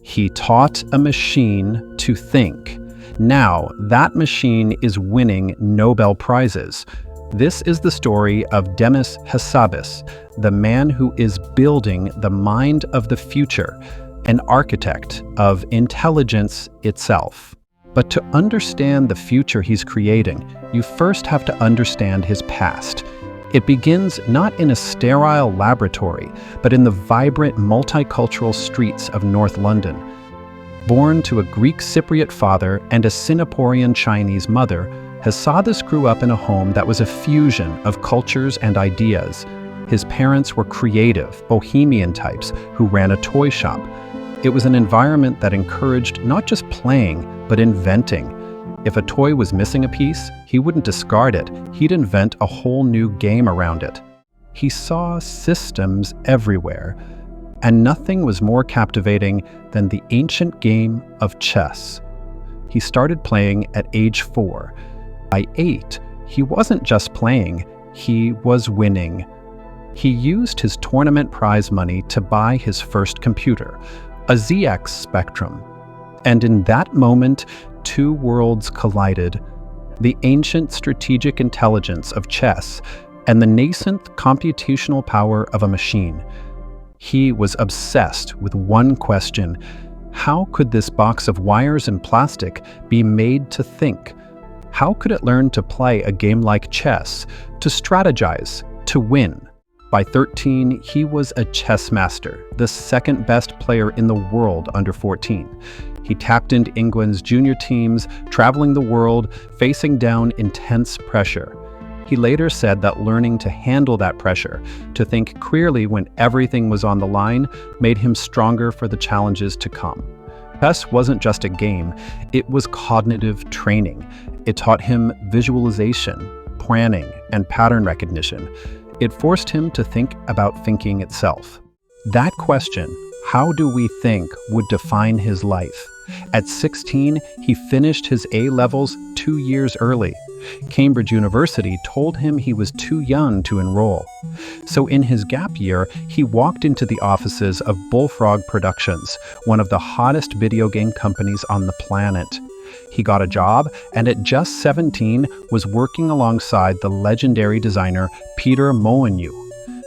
He taught a machine to think. Now, that machine is winning Nobel Prizes. This is the story of Demis Hassabis, the man who is building the mind of the future, an architect of intelligence itself. But to understand the future he's creating, you first have to understand his past. It begins not in a sterile laboratory, but in the vibrant multicultural streets of North London. Born to a Greek Cypriot father and a Singaporean Chinese mother, Hassabis grew up in a home that was a fusion of cultures and ideas. His parents were creative, bohemian types who ran a toy shop. It was an environment that encouraged not just playing, but inventing. If a toy was missing a piece, he wouldn't discard it. He'd invent a whole new game around it. He saw systems everywhere, and nothing was more captivating than the ancient game of chess. He started playing at age 4. By 8, he wasn't just playing, he was winning. He used his tournament prize money to buy his first computer, a ZX Spectrum. And in that moment, two worlds collided: the ancient strategic intelligence of chess and the nascent computational power of a machine. He was obsessed with one question: how could this box of wires and plastic be made to think? How could it learn to play a game like chess, to strategize, to win? By 13, he was a chess master, the second best player in the world under 14. He tapped into England's junior teams, traveling the world, facing down intense pressure. He later said that learning to handle that pressure, to think clearly when everything was on the line, made him stronger for the challenges to come. Chess wasn't just a game, it was cognitive training. It taught him visualization, planning, and pattern recognition. It forced him to think about thinking itself. That question, how do we think, would define his life. At 16, he finished his A-levels 2 years early. Cambridge University told him he was too young to enroll. So in his gap year, he walked into the offices of Bullfrog Productions, one of the hottest video game companies on the planet. He got a job, and at just 17 was working alongside the legendary designer Peter Molyneux.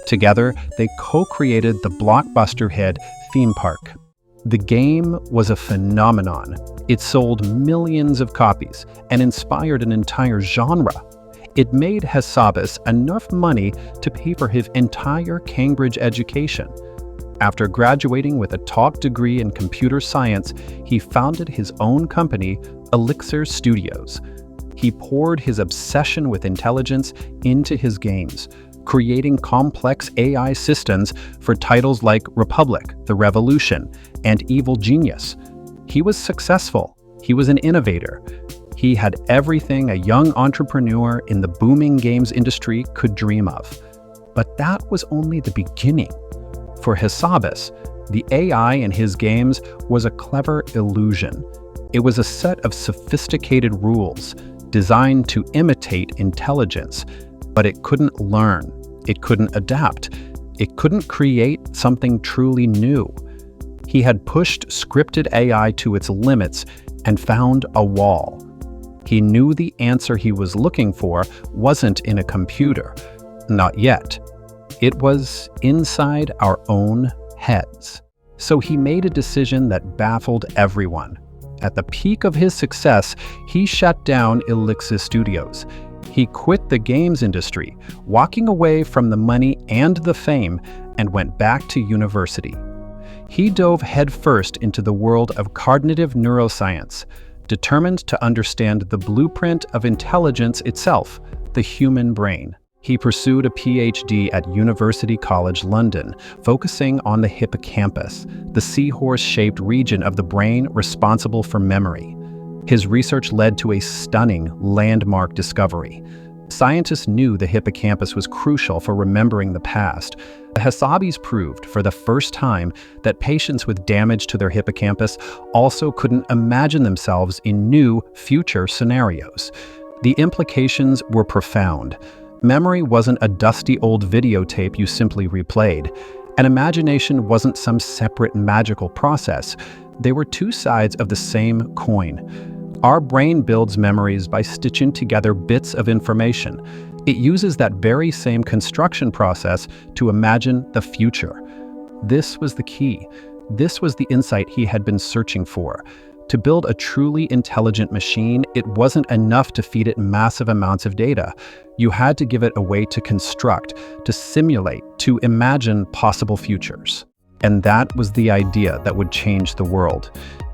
Together, they co-created the blockbuster hit Theme Park. The game was a phenomenon. It sold millions of copies and inspired an entire genre. It made Hassabis enough money to pay for his entire Cambridge education. After graduating with a top degree in computer science, he founded his own company, Elixir Studios. He poured his obsession with intelligence into his games, creating complex AI systems for titles like Republic, The Revolution, and Evil Genius. He was successful. He was an innovator. He had everything a young entrepreneur in the booming games industry could dream of. But that was only the beginning. For Hassabis, the AI in his games was a clever illusion. It was a set of sophisticated rules designed to imitate intelligence, but it couldn't learn, it couldn't adapt, it couldn't create something truly new. He had pushed scripted AI to its limits and found a wall. He knew the answer he was looking for wasn't in a computer, not yet. It was inside our own heads. So he made a decision that baffled everyone. At the peak of his success, he shut down Elixir Studios. He quit the games industry, walking away from the money and the fame, and went back to university. He dove headfirst into the world of cognitive neuroscience, determined to understand the blueprint of intelligence itself, the human brain. He pursued a PhD at University College London, focusing on the hippocampus, the seahorse-shaped region of the brain responsible for memory. His research led to a stunning landmark discovery. Scientists knew the hippocampus was crucial for remembering the past. Hassabis proved for the first time that patients with damage to their hippocampus also couldn't imagine themselves in new, future scenarios. The implications were profound. Memory wasn't a dusty old videotape you simply replayed. And imagination wasn't some separate magical process. They were two sides of the same coin. Our brain builds memories by stitching together bits of information. It uses that very same construction process to imagine the future. This was the key. This was the insight he had been searching for. To build a truly intelligent machine, it wasn't enough to feed it massive amounts of data. You had to give it a way to construct, to simulate, to imagine possible futures. And that was the idea that would change the world.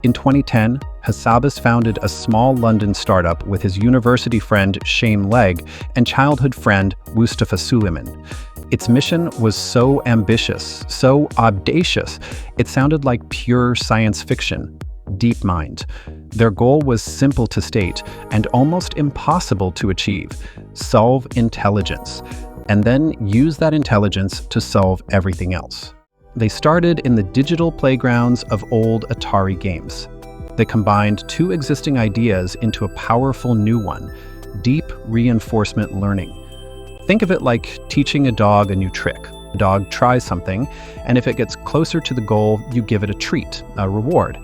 In 2010, Hassabis founded a small London startup with his university friend Shane Legg and childhood friend Mustafa Suleiman. Its mission was so ambitious, so audacious, it sounded like pure science fiction. DeepMind. Their goal was simple to state and almost impossible to achieve: solve intelligence, and then use that intelligence to solve everything else. They started in the digital playgrounds of old Atari games. They combined two existing ideas into a powerful new one: deep reinforcement learning. Think of it like teaching a dog a new trick. A dog tries something, and if it gets closer to the goal, you give it a treat, a reward.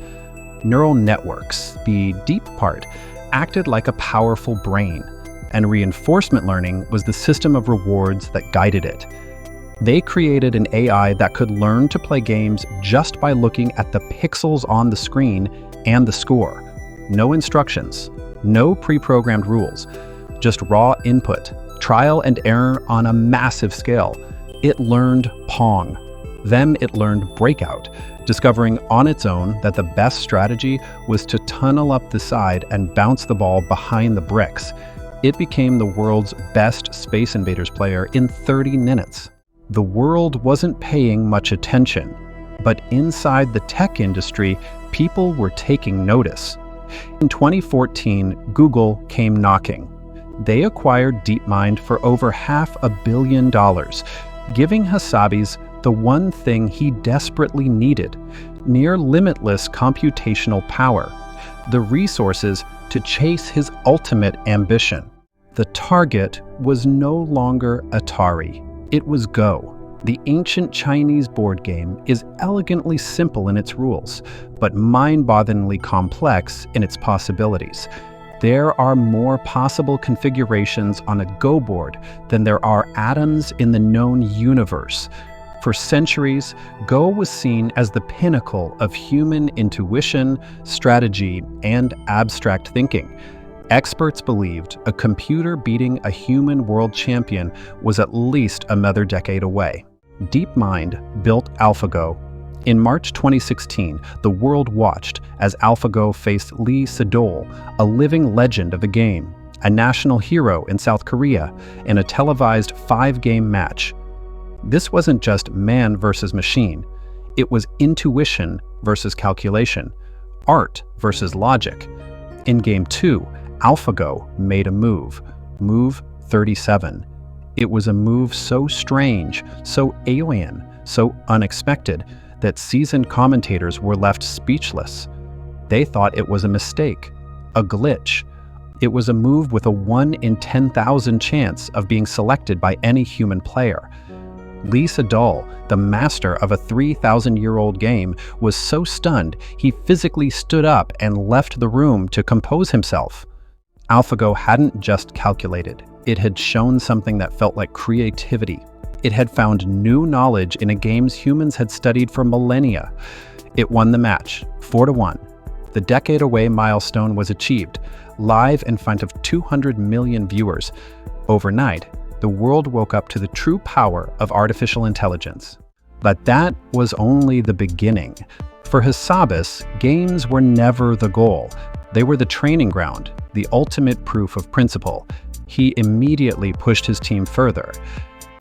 Neural networks, the deep part, acted like a powerful brain, and reinforcement learning was the system of rewards that guided it. They created an AI that could learn to play games just by looking at the pixels on the screen and the score. No instructions, no pre-programmed rules, just raw input, trial and error on a massive scale. It learned Pong. Then it learned Breakout, discovering on its own that the best strategy was to tunnel up the side and bounce the ball behind the bricks. It became the world's best Space Invaders player in 30 minutes. The world wasn't paying much attention, but inside the tech industry, people were taking notice. In 2014, Google came knocking. They acquired DeepMind for over $500 million, giving Hassabis the one thing he desperately needed: near limitless computational power, the resources to chase his ultimate ambition. The target was no longer Atari, it was Go. The ancient Chinese board game is elegantly simple in its rules, but mind-bogglingly complex in its possibilities. There are more possible configurations on a Go board than there are atoms in the known universe. For centuries, Go was seen as the pinnacle of human intuition, strategy, and abstract thinking. Experts believed a computer beating a human world champion was at least another decade away. DeepMind built AlphaGo. In March 2016, the world watched as AlphaGo faced Lee Sedol, a living legend of the game, a national hero in South Korea, in a televised 5-game match. This wasn't just man versus machine. It was intuition versus calculation, art versus logic. In Game 2, AlphaGo made a move 37. It was a move so strange, so alien, so unexpected that seasoned commentators were left speechless. They thought it was a mistake, a glitch. It was a move with a 1 in 10,000 chance of being selected by any human player. Lee Sedol, the master of a 3,000-year-old game, was so stunned he physically stood up and left the room to compose himself. AlphaGo hadn't just calculated. It had shown something that felt like creativity. It had found new knowledge in a game humans had studied for millennia. It won the match, 4-1. The decade-away milestone was achieved, live in front of 200 million viewers. Overnight, the world woke up to the true power of artificial intelligence. But that was only the beginning. For Hassabis, games were never the goal. They were the training ground, the ultimate proof of principle. He immediately pushed his team further.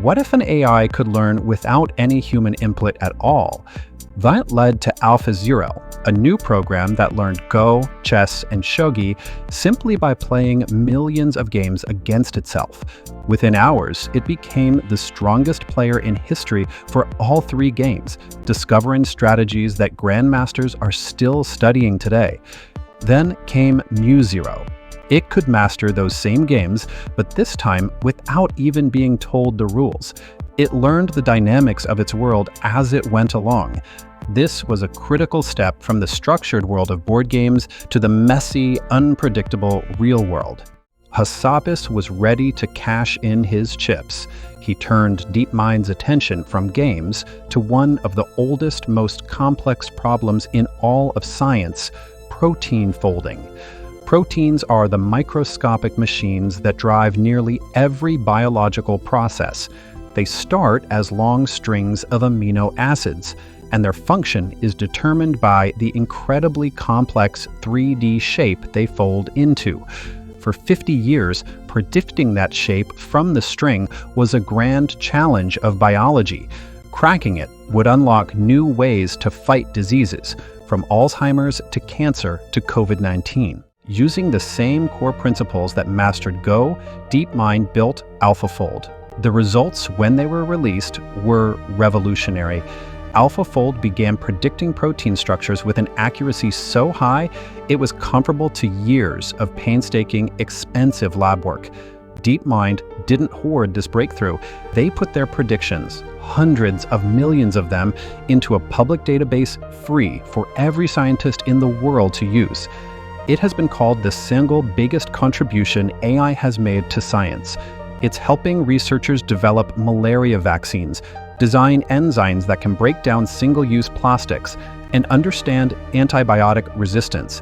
What if an AI could learn without any human input at all? That led to AlphaZero, a new program that learned Go, chess, and shogi simply by playing millions of games against itself. Within hours, it became the strongest player in history for all 3 games, discovering strategies that grandmasters are still studying today. Then came MuZero. It could master those same games, but this time without even being told the rules. It learned the dynamics of its world as it went along. This was a critical step from the structured world of board games to the messy, unpredictable real world. Hassabis was ready to cash in his chips. He turned DeepMind's attention from games to one of the oldest, most complex problems in all of science: protein folding. Proteins are the microscopic machines that drive nearly every biological process. They start as long strings of amino acids, and their function is determined by the incredibly complex 3D shape they fold into. For 50 years, predicting that shape from the string was a grand challenge of biology. Cracking it would unlock new ways to fight diseases, from Alzheimer's to cancer to COVID-19. Using the same core principles that mastered Go, DeepMind built AlphaFold. The results, when they were released, were revolutionary. AlphaFold began predicting protein structures with an accuracy so high it was comparable to years of painstaking, expensive lab work. DeepMind didn't hoard this breakthrough. They put their predictions, hundreds of millions of them, into a public database free for every scientist in the world to use. It has been called the single biggest contribution AI has made to science. It's helping researchers develop malaria vaccines, design enzymes that can break down single-use plastics, and understand antibiotic resistance.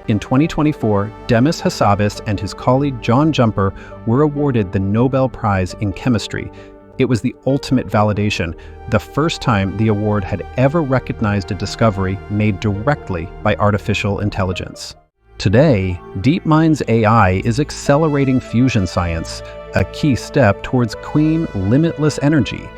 In 2024, Demis Hassabis and his colleague John Jumper were awarded the Nobel Prize in Chemistry. It was the ultimate validation, the first time the award had ever recognized a discovery made directly by artificial intelligence. Today, DeepMind's AI is accelerating fusion science, a key step towards clean, limitless energy.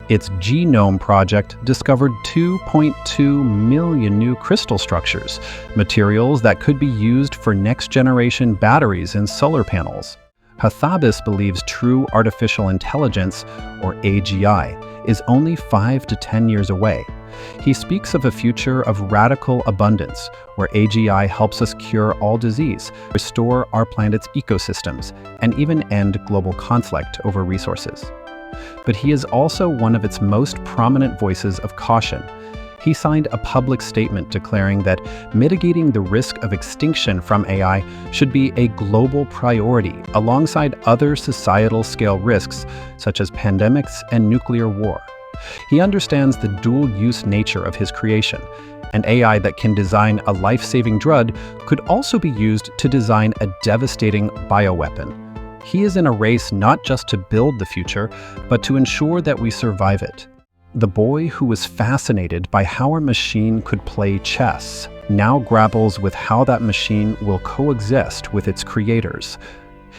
Its Genome project discovered 2.2 million new crystal structures, materials that could be used for next-generation batteries and solar panels. Hassabis believes true artificial intelligence, or AGI, is only 5 to 10 years away. He speaks of a future of radical abundance, where AGI helps us cure all disease, restore our planet's ecosystems, and even end global conflict over resources. But he is also one of its most prominent voices of caution. He signed a public statement declaring that mitigating the risk of extinction from AI should be a global priority alongside other societal-scale risks such as pandemics and nuclear war. He understands the dual-use nature of his creation. An AI that can design a life-saving drug could also be used to design a devastating bioweapon. He is in a race not just to build the future, but to ensure that we survive it. The boy who was fascinated by how a machine could play chess now grapples with how that machine will coexist with its creators.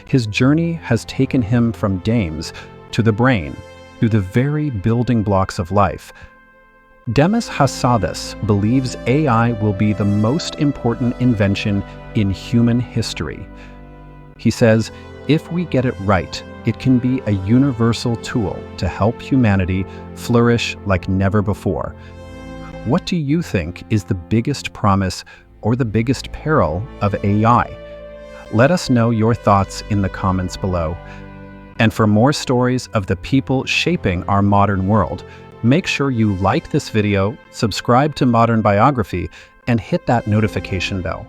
His journey has taken him from games to the brain, to the very building blocks of life. Demis Hassabis believes AI will be the most important invention in human history. He says, if we get it right, it can be a universal tool to help humanity flourish like never before. What do you think is the biggest promise or the biggest peril of AI? Let us know your thoughts in the comments below. And for more stories of the people shaping our modern world, make sure you like this video, subscribe to Modern Biography, and hit that notification bell.